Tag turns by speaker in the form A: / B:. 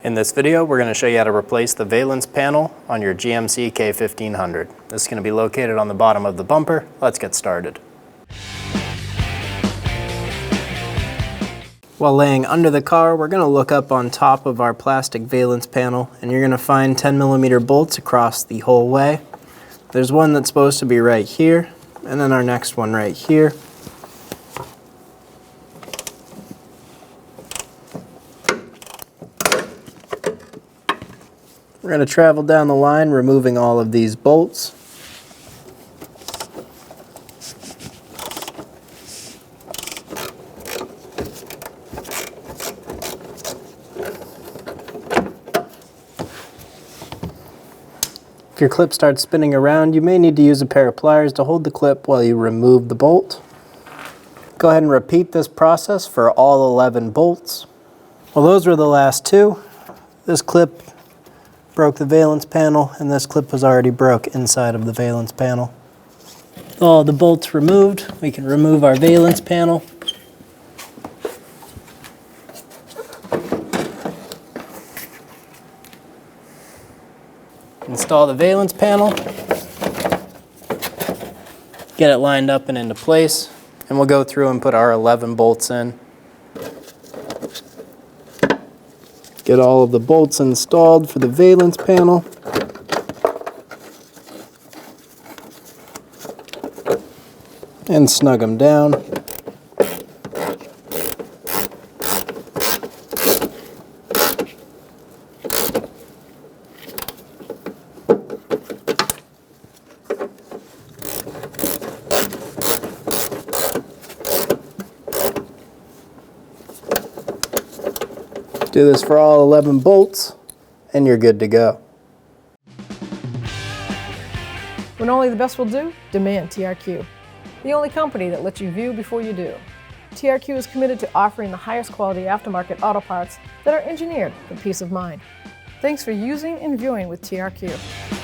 A: In this video, we're going to show you how to replace the valence panel on your GMC K1500. This is going to be located on the bottom of the bumper. Let's get started. While laying under the car, we're going to look up on top of our plastic valence panel, and you're going to find 10mm bolts across the whole way. There's one that's supposed to be right here, and then our next one right here. We're going to travel down the line, removing all of these bolts. If your clip starts spinning around, you may need to use a pair of pliers to hold the clip while you remove the bolt. Go ahead and repeat this process for all 11 bolts. Well, those were the last two. This clip broke the valence panel, and this clip was already broke inside of the valence panel. With all the bolts removed, we can remove our valence panel. Install the valence panel, get it lined up and into place, and we'll go through and put our 11 bolts in. Get all of the bolts installed for the valence panel. And snug them down. Do this for all 11 bolts, and you're good to go.
B: When only the best will do, demand TRQ. The only company that lets you view before you do. TRQ is committed to offering the highest quality aftermarket auto parts that are engineered for peace of mind. Thanks for using and viewing with TRQ.